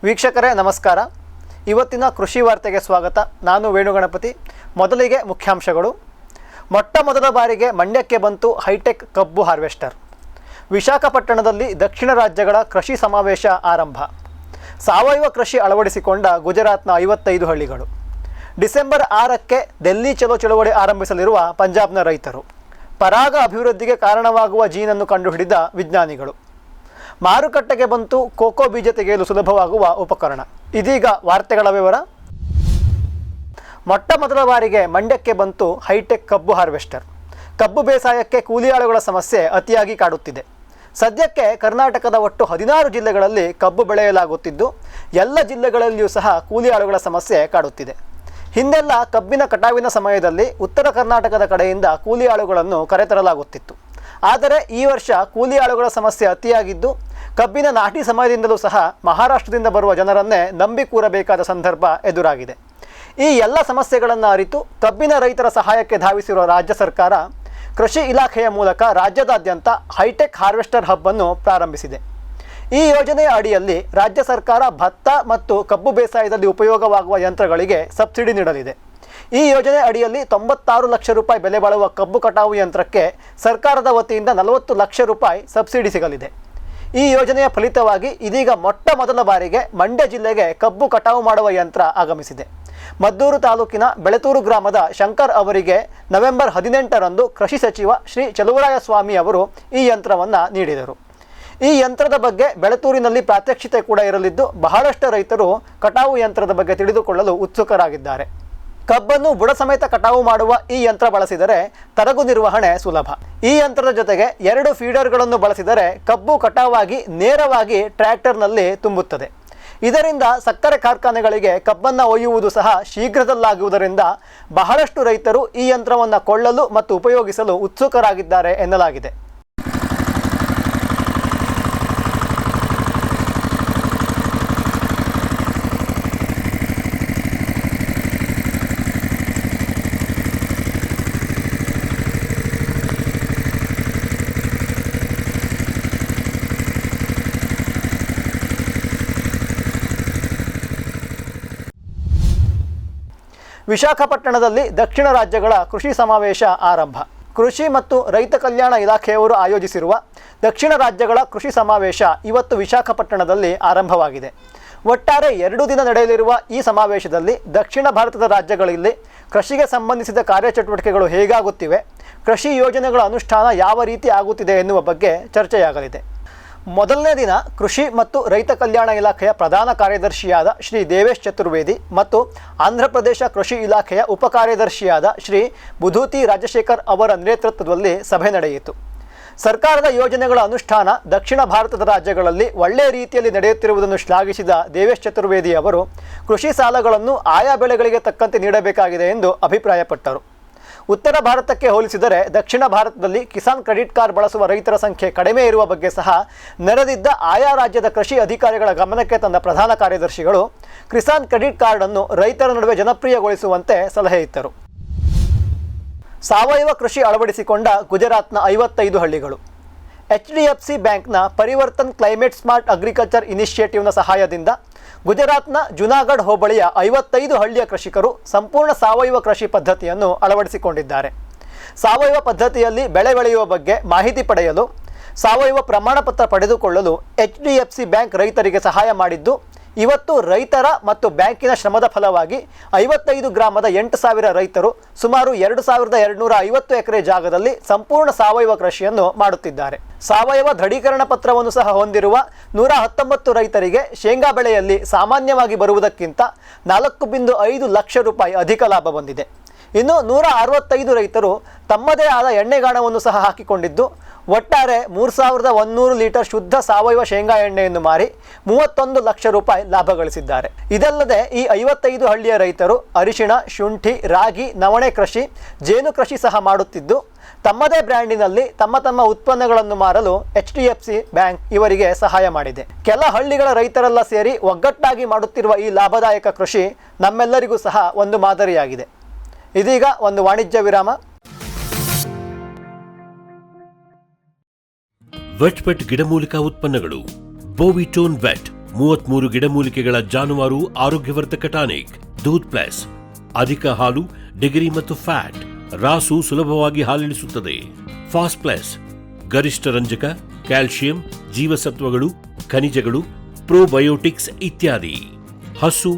ವೀಕ್ಷಕರೇ ನಮಸ್ಕಾರ. ಇವತ್ತಿನ ಕೃಷಿ ವಾರ್ತೆಗೆ ಸ್ವಾಗತ. ನಾನು ವೇಣುಗಣಪತಿ. ಮೊದಲಿಗೆ ಮುಖ್ಯಾಂಶಗಳು. ಮೊದಲ ಬಾರಿಗೆ ಮಂಡ್ಯಕ್ಕೆ ಬಂತು ಹೈಟೆಕ್ ಕಬ್ಬು ಹಾರ್ವೆಸ್ಟರ್. ವಿಶಾಖಪಟ್ಟಣದಲ್ಲಿ ದಕ್ಷಿಣ ರಾಜ್ಯಗಳ ಕೃಷಿ ಸಮಾವೇಶ ಆರಂಭ. ಸಾವಯವ ಕೃಷಿ ಅಳವಡಿಸಿಕೊಂಡ ಗುಜರಾತ್ನ 55 ಹಳ್ಳಿಗಳು. ಡಿಸೆಂಬರ್ 6ಕ್ಕೆ ದಿಲ್ಲಿ ಚಲೋ ಚಳವಳಿ ಆರಂಭಿಸಲಿರುವ ಪಂಜಾಬ್ನ ರೈತರು. ಪರಾಗ ಅಭಿವೃದ್ಧಿಗೆ ಕಾರಣವಾಗುವ ಜೀನನ್ನು ಕಂಡುಹಿಡಿದ ವಿಜ್ಞಾನಿಗಳು. ಮಾರುಕಟ್ಟೆಗೆ ಬಂತು ಕೋಕೋ ಬೀಜ ತೆಗೆಯಲು ಸುಲಭವಾಗುವ ಉಪಕರಣ. ಇದೀಗ ವಾರ್ತೆಗಳ ವಿವರ. ಮೊದಲ ಬಾರಿಗೆ ಮಂಡ್ಯಕ್ಕೆ ಬಂತು ಹೈಟೆಕ್ ಕಬ್ಬು ಹಾರ್ವೆಸ್ಟರ್. ಕಬ್ಬು ಬೇಸಾಯಕ್ಕೆ ಕೂಲಿ ಆಳುಗಳ ಸಮಸ್ಯೆ ಅತಿಯಾಗಿ ಕಾಡುತ್ತಿದೆ. ಸದ್ಯಕ್ಕೆ ಕರ್ನಾಟಕದ ಒಟ್ಟು 16 ಜಿಲ್ಲೆಗಳಲ್ಲಿ ಕಬ್ಬು ಬೆಳೆಯಲಾಗುತ್ತಿದ್ದು, ಎಲ್ಲ ಜಿಲ್ಲೆಗಳಲ್ಲಿಯೂ ಸಹ ಕೂಲಿ ಆಳುಗಳ ಸಮಸ್ಯೆ ಕಾಡುತ್ತಿದೆ. ಹಿಂದೆಲ್ಲ ಕಬ್ಬಿನ ಕಟಾವಿನ ಸಮಯದಲ್ಲಿ ಉತ್ತರ ಕರ್ನಾಟಕದ ಕಡೆಯಿಂದ ಕೂಲಿ ಆಳುಗಳನ್ನು ಕರೆತರಲಾಗುತ್ತಿತ್ತು. ಆದರೆ ಈ ವರ್ಷ ಕೂಲಿ ಆಳುಗಳ ಸಮಸ್ಯೆ ಅತಿಯಾಗಿದ್ದು, ಕಬ್ಬಿನ ನಾಟಿ ಸಮಯದಿಂದಲೂ ಸಹ ಮಹಾರಾಷ್ಟ್ರದಿಂದ ಬರುವ ಜನರನ್ನೇ ನಂಬಿ ಕೂರಬೇಕಾದ ಸಂದರ್ಭ ಎದುರಾಗಿದೆ. ಈ ಎಲ್ಲ ಸಮಸ್ಯೆಗಳನ್ನು ಅರಿತು ಕಬ್ಬಿನ ರೈತರ ಸಹಾಯಕ್ಕೆ ಧಾವಿಸಿರುವ ರಾಜ್ಯ ಸರ್ಕಾರ ಕೃಷಿ ಇಲಾಖೆಯ ಮೂಲಕ ರಾಜ್ಯದಾದ್ಯಂತ ಹೈಟೆಕ್ ಹಾರ್ವೆಸ್ಟರ್ ಹಬ್ ಅನ್ನು ಪ್ರಾರಂಭಿಸಿದೆ. ಈ ಯೋಜನೆಯ ಅಡಿಯಲ್ಲಿ ರಾಜ್ಯ ಸರ್ಕಾರ ಭತ್ತ ಮತ್ತು ಕಬ್ಬು ಬೇಸಾಯದಲ್ಲಿ ಉಪಯೋಗವಾಗುವ ಯಂತ್ರಗಳಿಗೆ ಸಬ್ಸಿಡಿ ನೀಡಲಿದೆ. ಈ ಯೋಜನೆ ಅಡಿಯಲ್ಲಿ 96 ಲಕ್ಷ ರೂಪಾಯಿ ಬೆಲೆ ಬಾಳುವ ಕಬ್ಬು ಕಟಾವು ಯಂತ್ರಕ್ಕೆ ಸರ್ಕಾರದ ವತಿಯಿಂದ 40 ಲಕ್ಷ ರೂಪಾಯಿ ಸಬ್ಸಿಡಿ ಸಿಗಲಿದೆ. ಈ ಯೋಜನೆಯ ಫಲಿತವಾಗಿ ಇದೀಗ ಮೊದಲ ಬಾರಿಗೆ ಮಂಡ್ಯ ಜಿಲ್ಲೆಗೆ ಕಬ್ಬು ಕಟಾವು ಮಾಡುವ ಯಂತ್ರ ಆಗಮಿಸಿದೆ. ಮದ್ದೂರು ತಾಲೂಕಿನ ಬೆಳತೂರು ಗ್ರಾಮದ ಶಂಕರ್ ಅವರಿಗೆ ನವೆಂಬರ್ 18ರಂದು ಕೃಷಿ ಸಚಿವ ಶ್ರೀ ಚಲುವರಾಯಸ್ವಾಮಿ ಅವರು ಈ ಯಂತ್ರವನ್ನು ನೀಡಿದರು. ಈ ಯಂತ್ರದ ಬಗ್ಗೆ ಬೆಳತೂರಿನಲ್ಲಿ ಪ್ರಾತ್ಯಕ್ಷಿತೆ ಕೂಡ ಇರಲಿದ್ದು, ಬಹಳಷ್ಟು ರೈತರು ಕಟಾವು ಯಂತ್ರದ ಬಗ್ಗೆ ತಿಳಿದುಕೊಳ್ಳಲು ಉತ್ಸುಕರಾಗಿದ್ದಾರೆ. ಕಬ್ಬನ್ನು ಬುಡ ಸಮೇತ ಕಟಾವು ಮಾಡುವ ಈ ಯಂತ್ರ ಬಳಸಿದರೆ ತರಗು ನಿರ್ವಹಣೆ ಸುಲಭ. ಈ ಯಂತ್ರದ ಜೊತೆಗೆ 2 ಫೀಡರ್ಗಳನ್ನು ಬಳಸಿದರೆ ಕಬ್ಬು ಕಟಾವಾಗಿ ನೇರವಾಗಿ ಟ್ರ್ಯಾಕ್ಟರ್ನಲ್ಲಿ ತುಂಬುತ್ತದೆ. ಇದರಿಂದ ಸಕ್ಕರೆ ಕಾರ್ಖಾನೆಗಳಿಗೆ ಕಬ್ಬನ್ನು ಒಯ್ಯುವುದು ಸಹ ಶೀಘ್ರದಲ್ಲಾಗುವುದರಿಂದ ಬಹಳಷ್ಟು ರೈತರು ಈ ಯಂತ್ರವನ್ನು ಕೊಳ್ಳಲು ಮತ್ತು ಉಪಯೋಗಿಸಲು ಉತ್ಸುಕರಾಗಿದ್ದಾರೆ ಎನ್ನಲಾಗಿದೆ. ವಿಶಾಖಪಟ್ಟಣದಲ್ಲಿ ದಕ್ಷಿಣ ರಾಜ್ಯಗಳ ಕೃಷಿ ಸಮಾವೇಶ ಆರಂಭ. ಕೃಷಿ ಮತ್ತು ರೈತ ಕಲ್ಯಾಣ ಇಲಾಖೆಯವರು ಆಯೋಜಿಸಿರುವ ದಕ್ಷಿಣ ರಾಜ್ಯಗಳ ಕೃಷಿ ಸಮಾವೇಶ ಇವತ್ತು ವಿಶಾಖಪಟ್ಟಣದಲ್ಲಿ ಆರಂಭವಾಗಿದೆ. ಒಟ್ಟಾರೆ 2 ದಿನ ನಡೆಯಲಿರುವ ಈ ಸಮಾವೇಶದಲ್ಲಿ ದಕ್ಷಿಣ ಭಾರತದ ರಾಜ್ಯಗಳಲ್ಲಿ ಕೃಷಿಗೆ ಸಂಬಂಧಿಸಿದ ಕಾರ್ಯಚಟುವಟಿಕೆಗಳು ಹೇಗಾಗುತ್ತಿವೆ, ಕೃಷಿ ಯೋಜನೆಗಳ ಅನುಷ್ಠಾನ ಯಾವ ರೀತಿ ಆಗುತ್ತಿದೆ ಎನ್ನುವ ಬಗ್ಗೆ ಚರ್ಚೆಯಾಗಲಿದೆ. ಮೊದಲನೇ ದಿನ ಕೃಷಿ ಮತ್ತು ರೈತ ಕಲ್ಯಾಣ ಇಲಾಖೆಯ ಪ್ರಧಾನ ಕಾರ್ಯದರ್ಶಿಯಾದ ಶ್ರೀ ದೇವೇಶ್ ಚತುರ್ವೇದಿ ಮತ್ತು ಆಂಧ್ರ ಪ್ರದೇಶ ಕೃಷಿ ಇಲಾಖೆಯ ಉಪಕಾರ್ಯದರ್ಶಿಯಾದ ಶ್ರೀ ಬುಧೂತಿ ರಾಜಶೇಖರ್ ಅವರ ನೇತೃತ್ವದಲ್ಲಿ ಸಭೆ ನಡೆಯಿತು. ಸರ್ಕಾರದ ಯೋಜನೆಗಳ ಅನುಷ್ಠಾನ ದಕ್ಷಿಣ ಭಾರತದ ರಾಜ್ಯಗಳಲ್ಲಿ ಒಳ್ಳೆಯ ರೀತಿಯಲ್ಲಿ ನಡೆಯುತ್ತಿರುವುದನ್ನು ಶ್ಲಾಘಿಸಿದ ದೇವೇಶ್ ಚತುರ್ವೇದಿ ಅವರು ಕೃಷಿ ಸಾಲಗಳನ್ನು ಆಯಾ ಬೆಳೆಗಳಿಗೆ ತಕ್ಕಂತೆ ನೀಡಬೇಕಾಗಿದೆ ಎಂದು ಅಭಿಪ್ರಾಯಪಟ್ಟರು. ಉತ್ತರ ಭಾರತಕ್ಕೆ ಹೋಲಿಸಿದರೆ ದಕ್ಷಿಣ ಭಾರತದಲ್ಲಿ ಕಿಸಾನ್ ಕ್ರೆಡಿಟ್ ಕಾರ್ಡ್ ಬಳಸುವ ರೈತರ ಸಂಖ್ಯೆ ಕಡಿಮೆ ಇರುವ ಬಗ್ಗೆ ಸಹ ನೆರೆದಿದ್ದ ಆಯಾ ರಾಜ್ಯದ ಕೃಷಿ ಅಧಿಕಾರಿಗಳ ಗಮನಕ್ಕೆ ತಂದ ಪ್ರಧಾನ ಕಾರ್ಯದರ್ಶಿಗಳು ಕಿಸಾನ್ ಕ್ರೆಡಿಟ್ ಕಾರ್ಡನ್ನು ರೈತರ ನಡುವೆ ಜನಪ್ರಿಯಗೊಳಿಸುವಂತೆ ಸಲಹೆ ಇತ್ತರು. ಸಾವಯವ ಕೃಷಿ ಅಳವಡಿಸಿಕೊಂಡ ಗುಜರಾತ್ನ 55 ಹಳ್ಳಿಗಳು. HDFC ಬ್ಯಾಂಕ್ನ ಪರಿವರ್ತನ್ ಕ್ಲೈಮೇಟ್ ಸ್ಮಾರ್ಟ್ ಅಗ್ರಿಕಲ್ಚರ್ ಇನಿಷಿಯೇಟಿವ್ನ ಸಹಾಯದಿಂದ ಗುಜರಾತ್ನ ಜುನಾಗಢ್ ಹೋಬಳಿಯ 55 ಹಳ್ಳಿಯ ಕೃಷಿಕರು ಸಂಪೂರ್ಣ ಸಾವಯವ ಕೃಷಿ ಪದ್ಧತಿಯನ್ನು ಅಳವಡಿಸಿಕೊಂಡಿದ್ದಾರೆ. ಸಾವಯವ ಪದ್ಧತಿಯಲ್ಲಿ ಬೆಳೆ ಬೆಳೆಯುವ ಬಗ್ಗೆ ಮಾಹಿತಿ ಪಡೆಯಲು, ಸಾವಯವ ಪ್ರಮಾಣ ಪತ್ರ ಪಡೆದುಕೊಳ್ಳಲು HDFC ಬ್ಯಾಂಕ್ ರೈತರಿಗೆ ಸಹಾಯ ಮಾಡಿದ್ದು, ಇವತ್ತು ರೈತರ ಮತ್ತು ಬ್ಯಾಂಕಿನ ಶ್ರಮದ ಫಲವಾಗಿ 55 ಗ್ರಾಮದ 8,000 ರೈತರು ಸುಮಾರು 2,250 ಎಕರೆ ಜಾಗದಲ್ಲಿ ಸಂಪೂರ್ಣ ಸಾವಯವ ಕೃಷಿಯನ್ನು ಮಾಡುತ್ತಿದ್ದಾರೆ. ಸಾವಯವ ದೃಢೀಕರಣ ಪತ್ರವನ್ನು ಸಹ ಹೊಂದಿರುವ 119 ರೈತರಿಗೆ ಶೇಂಗಾ ಬೆಳೆಯಲ್ಲಿ ಸಾಮಾನ್ಯವಾಗಿ ಬರುವುದಕ್ಕಿಂತ 4.5 ಲಕ್ಷ ರೂಪಾಯಿ ಅಧಿಕ ಲಾಭ ಬಂದಿದೆ. ಇನ್ನು 165 ರೈತರು ತಮ್ಮದೇ ಆದ ಎಣ್ಣೆಗಾಣವನ್ನು ಸಹ ಹಾಕಿಕೊಂಡಿದ್ದು, ಒಟ್ಟಾರೆ 3,100 ಲೀಟರ್ ಶುದ್ಧ ಸಾವಯವ ಶೇಂಗಾ ಎಣ್ಣೆಯನ್ನು ಮಾರಿ 31 ಲಕ್ಷ ರೂಪಾಯಿ ಲಾಭ ಗಳಿಸಿದ್ದಾರೆ. ಇದಲ್ಲದೆ ಈ 55 ಹಳ್ಳಿಯ ರೈತರು ಅರಿಶಿಣ, ಶುಂಠಿ, ರಾಗಿ, ನವಣೆ ಕೃಷಿ, ಜೇನು ಕೃಷಿ ಸಹ ಮಾಡುತ್ತಿದ್ದು, ತಮ್ಮದೇ ಬ್ರ್ಯಾಂಡಿನಲ್ಲಿ ತಮ್ಮ ಉತ್ಪನ್ನಗಳನ್ನು ಮಾರಲು HDFC ಬ್ಯಾಂಕ್ ಇವರಿಗೆ ಸಹಾಯ ಮಾಡಿದೆ. ಕೆಲ ಹಳ್ಳಿಗಳ ರೈತರೆಲ್ಲ ಸೇರಿ ಒಗ್ಗಟ್ಟಾಗಿ ಮಾಡುತ್ತಿರುವ ಈ ಲಾಭದಾಯಕ ಕೃಷಿ ನಮ್ಮೆಲ್ಲರಿಗೂ ಸಹ ಒಂದು ಮಾದರಿಯಾಗಿದೆ. ಇದೀಗ ಒಂದು ವಾಣಿಜ್ಯ ವಿರಾಮ. ವೆಟ್ ಗಿಡಮೂಲಿಕಾ ಉತ್ಪನ್ನಗಳು ಬೋವಿಟೋನ್ ವೆಟ್ 33 ಗಿಡಮೂಲಿಕೆಗಳ ಜಾನುವಾರು ಆರೋಗ್ಯವರ್ಧಕ ಟಾನಿಕ್. ದೂದ್ ಪ್ಲಸ್ ಅಧಿಕ ಹಾಲು, ಡಿಗ್ರಿ ಮತ್ತು ಫ್ಯಾಟ್. ರಾಸು ಸುಲಭವಾಗಿ ಹಾಲಿಳಿಸುತ್ತದೆ. ಫಾಸ್ಟ್ ಪ್ಲಸ್ ಗರಿಷ್ಠ ರಂಜಕ, ಕ್ಯಾಲ್ಸಿಯಂ, ಜೀವಸತ್ವಗಳು, ಖನಿಜಗಳು, ಪ್ರೋಬಯೋಟಿಕ್ಸ್ ಇತ್ಯಾದಿ. ಹಸು,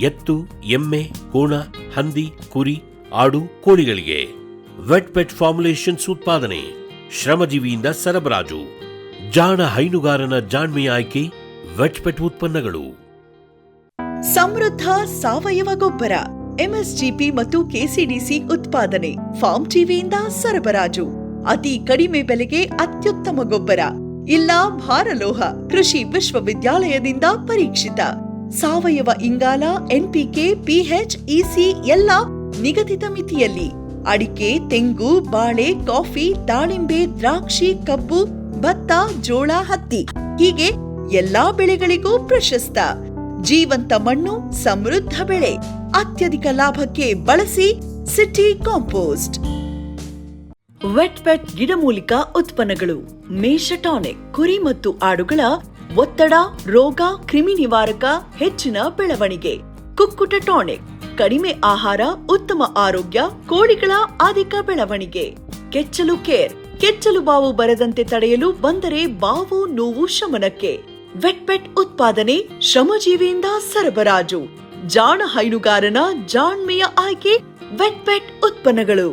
ಎತ್ತು, ಎಮ್ಮೆ, ಕೋಣ, ಹಂದಿ, ಕುರಿ, ಆಡು, ಕೋಳಿಗಳಿಗೆ ವೆಟ್ ಪೆಟ್ ಫಾರ್ಮುಲೇಷನ್ಸ್ ಉತ್ಪಾದನೆ. ಶ್ರಮಜೀವಿಯಿಂದ ಸರಬರಾಜು. ಜಾಣ ಹೈನುಗಾರನ ಜಾಣ್ಮೆಯ ಆಯ್ಕೆ ವೆಟ್ ಪೆಟ್ ಉತ್ಪನ್ನಗಳು. ಸಮೃದ್ಧ ಸಾವಯವ ಗೊಬ್ಬರ, ಎಂಎಸ್ಜಿಪಿ ಮತ್ತು ಕೆಸಿಡಿಸಿ ಉತ್ಪಾದನೆ. ಫಾರ್ಮ್ ಟಿವಿಯಿಂದ ಸರಬರಾಜು. ಅತಿ ಕಡಿಮೆ ಬೆಲೆಗೆ ಅತ್ಯುತ್ತಮ ಗೊಬ್ಬರ. ಇಲ್ಲ ಭಾರಲೋಹ, ಕೃಷಿ ವಿಶ್ವವಿದ್ಯಾಲಯದಿಂದ ಪರೀಕ್ಷಿತ. ಸಾವಯವ ಇಂಗಾಲ, ಎನ್ಪಿಕೆ, ಪಿಎಚ್, ಇಸಿ ಎಲ್ಲ ನಿಗದಿತ ಮಿತಿಯಲ್ಲಿ. ಅಡಿಕೆ, ತೆಂಗು, ಬಾಳೆ, ಕಾಫಿ, ದಾಳಿಂಬೆ, ದ್ರಾಕ್ಷಿ, ಕಬ್ಬು, ಭತ್ತ, ಜೋಳ, ಹತ್ತಿ ಹೀಗೆ ಎಲ್ಲಾ ಬೆಳೆಗಳಿಗೂ ಪ್ರಶಸ್ತ. ಜೀವಂತ ಮಣ್ಣು, ಸಮೃದ್ಧ ಬೆಳೆ. ಅತ್ಯಧಿಕ ಲಾಭಕ್ಕೆ ಬಳಸಿ ಸಿಟಿ ಕಾಂಪೋಸ್ಟ್. ವೆಟ್ ಪೆಟ್ ಗಿಡಮೂಲಿಕಾ ಉತ್ಪನ್ನಗಳು. ಮೇಷ ಟಾನಿಕ್, ಕುರಿ ಮತ್ತು ಆಡುಗಳ ಒತ್ತಡ, ರೋಗ, ಕ್ರಿಮಿ ನಿವಾರಕ, ಹೆಚ್ಚಿನ ಬೆಳವಣಿಗೆ. ಕುಕ್ಕುಟ ಟಾನಿಕ್, ಕಡಿಮೆ ಆಹಾರ, ಉತ್ತಮ ಆರೋಗ್ಯ, ಕೋಳಿಗಳ ಅಧಿಕ ಬೆಳವಣಿಗೆ. ಕೆಚ್ಚಲು ಕೇರ್, ಕೆಚ್ಚಲು ಬಾವು ಬರದಂತೆ ತಡೆಯಲು, ಬಂದರೆ ಬಾವು ನೋವು ಶಮನಕ್ಕೆ. ವೆಟ್ ಪೆಟ್ ಉತ್ಪಾದನೆ, ಶ್ರಮಜೀವಿಯಿಂದ ಸರಬರಾಜು. ಜಾಣ ಹೈನುಗಾರನ ಜಾಣ್ಮೆಯ ಆಯ್ಕೆ ವೆಟ್ ಪೆಟ್ ಉತ್ಪನ್ನಗಳು.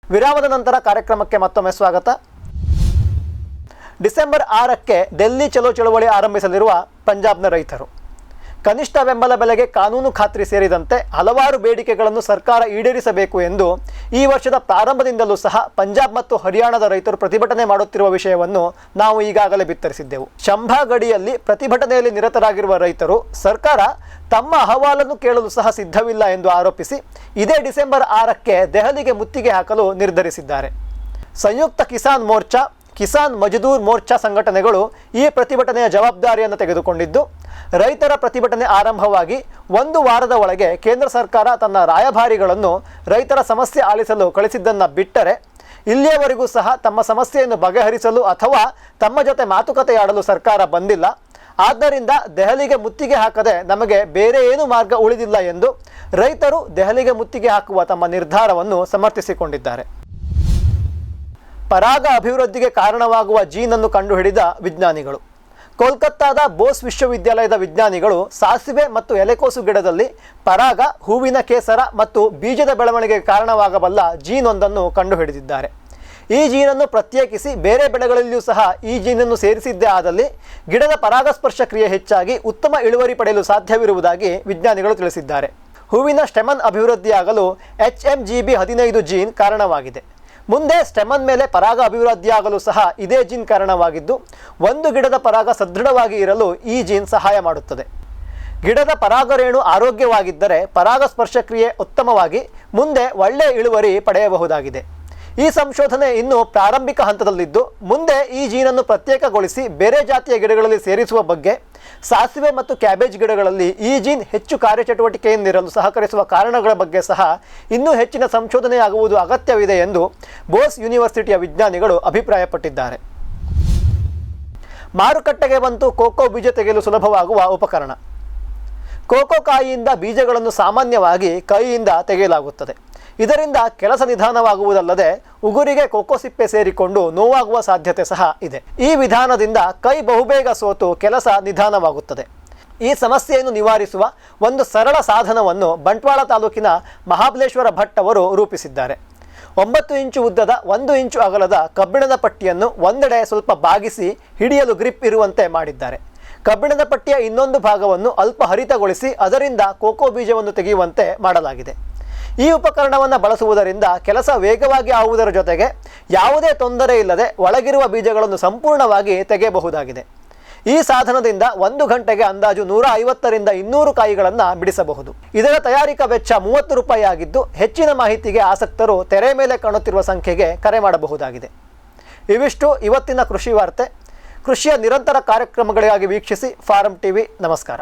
ವಿರಾಮದ ನಂತರ ಕಾರ್ಯಕ್ರಮಕ್ಕೆ ಮತ್ತೊಮ್ಮೆ ಸ್ವಾಗತ. ಡಿಸೆಂಬರ್ 6ಕ್ಕೆ ಡೆಲ್ಲಿ ಚಲೋ ಚಳುವಳಿ ಆರಂಭಿಸಲಿರುವ ಪಂಜಾಬ್ನ ರೈತರು ಕನಿಷ್ಠ ಬೆಂಬಲ ಬೆಲೆಗೆ ಕಾನೂನು ಖಾತ್ರಿ ಸೇರಿದಂತೆ ಹಲವಾರು ಬೇಡಿಕೆಗಳನ್ನು ಸರ್ಕಾರ ಈಡೇರಿಸಬೇಕು ಎಂದು ಈ ವರ್ಷದ ಪ್ರಾರಂಭದಿಂದಲೂ ಸಹ ಪಂಜಾಬ್ ಮತ್ತು ಹರಿಯಾಣದ ರೈತರು ಪ್ರತಿಭಟನೆ ಮಾಡುತ್ತಿರುವ ವಿಷಯವನ್ನು ನಾವು ಈಗಾಗಲೇ ಬಿತ್ತರಿಸಿದ್ದೆವು. ಶಂಭಾ ಗಡಿಯಲ್ಲಿ ಪ್ರತಿಭಟನೆಯಲ್ಲಿ ನಿರತರಾಗಿರುವ ರೈತರು ಸರ್ಕಾರ ತಮ್ಮ ಅಹವಾಲನ್ನು ಕೇಳಲು ಸಹ ಸಿದ್ಧವಿಲ್ಲ ಎಂದು ಆರೋಪಿಸಿ ಇದೇ ಡಿಸೆಂಬರ್ 6ಕ್ಕೆ ದೆಹಲಿಗೆ ಮುತ್ತಿಗೆ ಹಾಕಲು ನಿರ್ಧರಿಸಿದ್ದಾರೆ. ಸಂಯುಕ್ತ ಕಿಸಾನ್ ಮೋರ್ಚಾ, ಕಿಸಾನ್ ಮಜ್ದೂರ್ ಮೋರ್ಚಾ ಸಂಘಟನೆಗಳು ಈ ಪ್ರತಿಭಟನೆಯ ಜವಾಬ್ದಾರಿಯನ್ನು ತೆಗೆದುಕೊಂಡಿದ್ದು, ರೈತರ ಪ್ರತಿಭಟನೆ ಆರಂಭವಾಗಿ 1 ವಾರದ ಒಳಗೆ ಕೇಂದ್ರ ಸರ್ಕಾರ ತನ್ನ ರಾಯಭಾರಿಗಳನ್ನು ರೈತರ ಸಮಸ್ಯೆ ಆಲಿಸಲು ಕಳಿಸಿದ್ದನ್ನು ಬಿಟ್ಟರೆ ಇಲ್ಲಿಯವರೆಗೂ ಸಹ ತಮ್ಮ ಸಮಸ್ಯೆಯನ್ನು ಬಗೆಹರಿಸಲು ಅಥವಾ ತಮ್ಮ ಜೊತೆ ಮಾತುಕತೆಯಾಡಲು ಸರ್ಕಾರ ಬಂದಿಲ್ಲ. ಆದ್ದರಿಂದ ದೆಹಲಿಗೆ ಮುತ್ತಿಗೆ ಹಾಕದೆ ನಮಗೆ ಬೇರೆ ಏನು ಮಾರ್ಗ ಉಳಿದಿಲ್ಲ ಎಂದು ರೈತರು ದೆಹಲಿಗೆ ಮುತ್ತಿಗೆ ಹಾಕುವ ತಮ್ಮ ನಿರ್ಧಾರವನ್ನು ಸಮರ್ಥಿಸಿಕೊಂಡಿದ್ದಾರೆ. ಪರಾಗ ಅಭಿವೃದ್ಧಿಗೆ ಕಾರಣವಾಗುವ ಜೀನನ್ನು ಕಂಡುಹಿಡಿದ ವಿಜ್ಞಾನಿಗಳು. ಕೋಲ್ಕತ್ತಾದ ಬೋಸ್ ವಿಶ್ವವಿದ್ಯಾಲಯದ ವಿಜ್ಞಾನಿಗಳು ಸಾಸಿವೆ ಮತ್ತು ಎಲೆಕೋಸು ಗಿಡದಲ್ಲಿ ಪರಾಗ, ಹೂವಿನ ಕೇಸರ ಮತ್ತು ಬೀಜದ ಬೆಳವಣಿಗೆಗೆ ಕಾರಣವಾಗಬಲ್ಲ ಜೀನೊಂದನ್ನು ಕಂಡುಹಿಡಿದಿದ್ದಾರೆ. ಈ ಜೀನನ್ನು ಪ್ರತ್ಯೇಕಿಸಿ ಬೇರೆ ಬೆಳೆಗಳಲ್ಲಿಯೂ ಸಹ ಈ ಜೀನನ್ನು ಸೇರಿಸಿದ್ದೇ ಆದಲ್ಲಿ ಗಿಡದ ಪರಾಗಸ್ಪರ್ಶ ಕ್ರಿಯೆ ಹೆಚ್ಚಾಗಿ ಉತ್ತಮ ಇಳುವರಿ ಪಡೆಯಲು ಸಾಧ್ಯವಿರುವುದಾಗಿ ವಿಜ್ಞಾನಿಗಳು ತಿಳಿಸಿದ್ದಾರೆ. ಹೂವಿನ ಸ್ಟೆಮನ್ ಅಭಿವೃದ್ಧಿಯಾಗಲು HMGB15 ಜೀನ್ ಕಾರಣವಾಗಿದೆ. ಮುಂದೆ ಸ್ಟೆಮನ್ ಮೇಲೆ ಪರಾಗ ಅಭಿವೃದ್ಧಿಯಾಗಲು ಸಹ ಇದೇ ಜೀನ್ ಕಾರಣವಾಗಿದ್ದು, ಒಂದು ಗಿಡದ ಪರಾಗ ಸದೃಢವಾಗಿ ಇರಲು ಈ ಜೀನ್ ಸಹಾಯ ಮಾಡುತ್ತದೆ. ಗಿಡದ ಪರಾಗರೇಣು ಆರೋಗ್ಯವಾಗಿದ್ದರೆ ಪರಾಗಸ್ಪರ್ಶ ಕ್ರಿಯೆ ಉತ್ತಮವಾಗಿ ಮುಂದೆ ಒಳ್ಳೆಯ ಇಳುವರಿ ಪಡೆಯಬಹುದಾಗಿದೆ. ಈ ಸಂಶೋಧನೆ ಇನ್ನೂ ಪ್ರಾರಂಭಿಕ ಹಂತದಲ್ಲಿದ್ದು, ಮುಂದೆ ಈ ಜೀನನ್ನು ಪ್ರತ್ಯೇಕಗೊಳಿಸಿ ಬೇರೆ ಜಾತಿಯ ಗಿಡಗಳಲ್ಲಿ ಸೇರಿಸುವ ಬಗ್ಗೆ, ಸಾಸಿವೆ ಮತ್ತು ಕ್ಯಾಬೇಜ್ ಗಿಡಗಳಲ್ಲಿ ಈ ಜೀನ್ ಹೆಚ್ಚು ಕಾರ್ಯಚಟುವಟಿಕೆಯಿಂದಿರಲು ಸಹಕರಿಸುವ ಕಾರಣಗಳ ಬಗ್ಗೆ ಸಹ ಇನ್ನೂ ಹೆಚ್ಚಿನ ಸಂಶೋಧನೆಯಾಗುವುದು ಅಗತ್ಯವಿದೆ ಎಂದು ಬೋಸ್ ಯೂನಿವರ್ಸಿಟಿಯ ವಿಜ್ಞಾನಿಗಳು ಅಭಿಪ್ರಾಯಪಟ್ಟಿದ್ದಾರೆ. ಮಾರುಕಟ್ಟೆಗೆ ಬಂತು ಕೋಕೋ ಬೀಜ ತೆಗೆಯಲು ಸುಲಭವಾಗುವ ಉಪಕರಣ. ಕೋಕೋ ಕಾಯಿಯಿಂದ ಬೀಜಗಳನ್ನು ಸಾಮಾನ್ಯವಾಗಿ ಕೈಯಿಂದ ತೆಗೆಯಲಾಗುತ್ತದೆ. ಇದರಿಂದ ಕೆಲಸ ನಿಧಾನವಾಗುವುದಲ್ಲದೆ ಉಗುರಿಗೆ ಕೋಕೋ ಸಿಪ್ಪೆ ಸೇರಿಕೊಂಡು ನೋವಾಗುವ ಸಾಧ್ಯತೆ ಸಹ ಇದೆ. ಈ ವಿಧಾನದಿಂದ ಕೈ ಬಹುಬೇಗ ಸೋತು ಕೆಲಸ ನಿಧಾನವಾಗುತ್ತದೆ. ಈ ಸಮಸ್ಯೆಯನ್ನು ನಿವಾರಿಸುವ ಒಂದು ಸರಳ ಸಾಧನವನ್ನು ಬಂಟ್ವಾಳ ತಾಲೂಕಿನ ಮಹಾಬಲೇಶ್ವರ ಭಟ್ ಅವರು ರೂಪಿಸಿದ್ದಾರೆ. 9 ಇಂಚು ಉದ್ದದ 1 ಇಂಚು ಅಗಲದ ಕಬ್ಬಿಣದ ಪಟ್ಟಿಯನ್ನು ಒಂದೆಡೆ ಸ್ವಲ್ಪ ಬಾಗಿಸಿ ಹಿಡಿಯಲು ಗ್ರಿಪ್ ಇರುವಂತೆ ಮಾಡಿದ್ದಾರೆ. ಕಬ್ಬಿಣದ ಪಟ್ಟಿಯ ಇನ್ನೊಂದು ಭಾಗವನ್ನು ಅಲ್ಪ ಹರಿತಗೊಳಿಸಿ ಅದರಿಂದ ಕೋಕೋ ಬೀಜವನ್ನು ತೆಗೆಯುವಂತೆ ಮಾಡಲಾಗಿದೆ. ಈ ಉಪಕರಣವನ್ನು ಬಳಸುವುದರಿಂದ ಕೆಲಸ ವೇಗವಾಗಿ ಆಗುವುದರ ಜೊತೆಗೆ ಯಾವುದೇ ತೊಂದರೆ ಇಲ್ಲದೆ ಒಳಗಿರುವ ಬೀಜಗಳನ್ನು ಸಂಪೂರ್ಣವಾಗಿ ತೆಗೆಯಬಹುದಾಗಿದೆ. ಈ ಸಾಧನದಿಂದ 1 ಗಂಟೆಗೆ ಅಂದಾಜು 150ರಿಂದ 200 ಕಾಯಿಗಳನ್ನು ಬಿಡಿಸಬಹುದು. ಇದರ ತಯಾರಿಕಾ ವೆಚ್ಚ 30 ರೂಪಾಯಿ ಆಗಿದ್ದು, ಹೆಚ್ಚಿನ ಮಾಹಿತಿಗೆ ಆಸಕ್ತರು ತೆರೆ ಮೇಲೆ ಕಾಣುತ್ತಿರುವ ಸಂಖ್ಯೆಗೆ ಕರೆ ಮಾಡಬಹುದಾಗಿದೆ. ಇವಿಷ್ಟು ಇವತ್ತಿನ ಕೃಷಿ ವಾರ್ತೆ. ಕೃಷಿಯ ನಿರಂತರ ಕಾರ್ಯಕ್ರಮಗಳಿಗಾಗಿ ವೀಕ್ಷಿಸಿ ಫಾರಂ ಟಿವಿ. ನಮಸ್ಕಾರ.